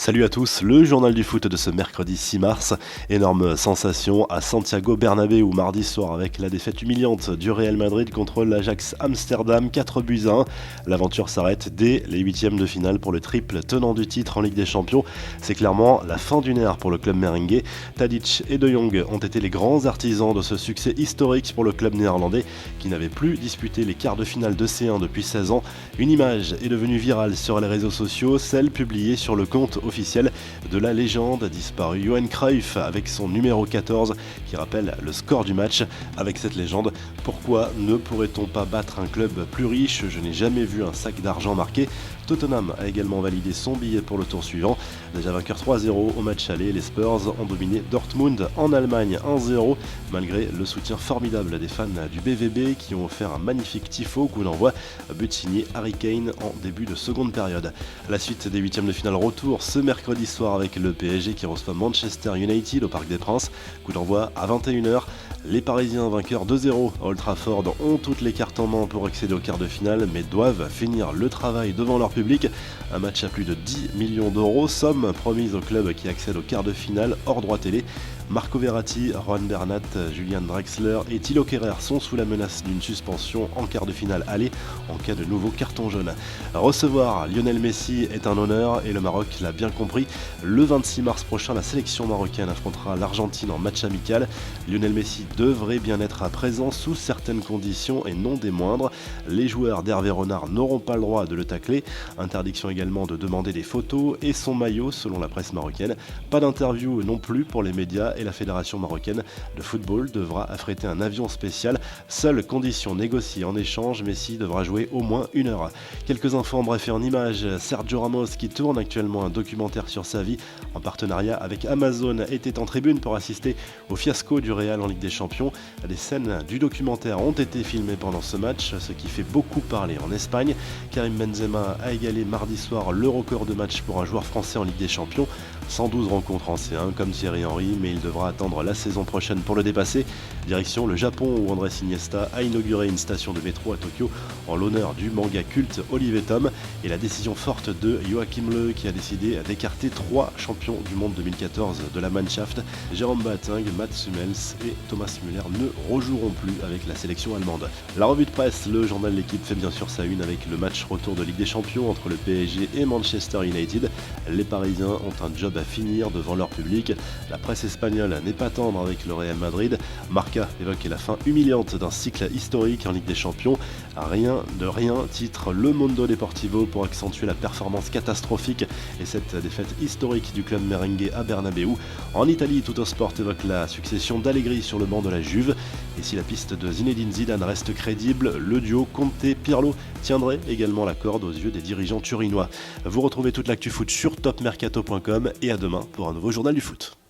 Salut à tous, le journal du foot de ce mercredi 6 mars. Énorme sensation à Santiago Bernabéu mardi soir avec la défaite humiliante du Real Madrid contre l'Ajax Amsterdam, 4-1. L'aventure s'arrête dès les huitièmes de finale pour le triple tenant du titre en Ligue des Champions. C'est clairement la fin d'une ère pour le club merengue. Tadic et De Jong ont été les grands artisans de ce succès historique pour le club néerlandais qui n'avait plus disputé les quarts de finale de C1 depuis 16 ans. Une image est devenue virale sur les réseaux sociaux, celle publiée sur le compte officiel de la légende disparue Johan Cruyff avec son numéro 14 qui rappelle le score du match. Avec cette légende, pourquoi ne pourrait-on pas battre un club plus riche? Je n'ai jamais vu un sac d'argent marqué. Tottenham a également validé son billet pour le tour suivant. Déjà vainqueur 3-0 au match aller, les Spurs ont dominé Dortmund en Allemagne 1-0 malgré le soutien formidable des fans du BVB qui ont offert un magnifique tifo coup d'envoi, but signé Harry Kane en début de seconde période. La suite des huitièmes de finale retour ce mercredi soir avec le PSG qui reçoit Manchester United au Parc des Princes. Coup d'envoi à 21h. Les Parisiens vainqueurs 2-0 à Old Trafford ont toutes les cartes en main pour accéder au quart de finale mais doivent finir le travail devant leur public. Un match à plus de 10 millions d'euros, somme promise au club qui accède au quart de finale hors droit télé. Marco Verratti, Juan Bernat, Julian Draxler et Thilo Kehrer sont sous la menace d'une suspension en quart de finale aller en cas de nouveau carton jaune. Recevoir Lionel Messi est un honneur et le Maroc l'a bien compris. Le 26 mars prochain, la sélection marocaine affrontera l'Argentine en match amical. Lionel Messi devrait bien être à présent sous certaines conditions et non des moindres. Les joueurs d'Hervé Renard n'auront pas le droit de le tacler. Interdiction également de demander des photos et son maillot selon la presse marocaine. Pas d'interview non plus pour les médias et la fédération marocaine de football devra affréter un avion spécial. Seule condition négociée en échange, Messi devra jouer au moins 1 heure. Quelques infos en bref et en images. Sergio Ramos qui tourne actuellement un documentaire sur sa vie en partenariat avec Amazon était en tribune pour assister au fiasco du Real en Ligue des Champions. Des scènes du documentaire ont été filmées pendant ce match, ce qui fait beaucoup parler en Espagne. Karim Benzema a égalé mardi soir le record de match pour un joueur français en Ligue des Champions. 112 rencontres en C1 comme Thierry Henry, mais il devra attendre la saison prochaine pour le dépasser. Direction le Japon où Andrés Iniesta a inauguré une station de métro à Tokyo en l'honneur du manga culte Olive et Tom et la décision forte de Joachim Löw qui a décidé d'écarter 3 champions du monde 2014 de la Mannschaft. Jérôme Boateng, Mats Hummels et Thomas Müller ne rejoueront plus avec la sélection allemande. La revue de presse, le journal L'équipe fait bien sûr sa une avec le match retour de Ligue des Champions entre le PSG et Manchester United. Les Parisiens ont un job à finir devant leur public. La presse espagnole n'est pas tendre avec le Real Madrid. Marca évoque la fin humiliante d'un cycle historique en Ligue des Champions. Rien de rien, titre Le Mundo Deportivo pour accentuer la performance catastrophique et cette défaite historique du club merengue à Bernabéu. En Italie, Tuttosport évoque la succession d'Allegri sur le banc de la Juve. Et si la piste de Zinedine Zidane reste crédible, le duo Conte-Pirlo tiendrait également la corde aux yeux des dirigeants turinois. Vous retrouvez toute l'actu foot sur topmercato.com et à demain pour un nouveau journal du foot.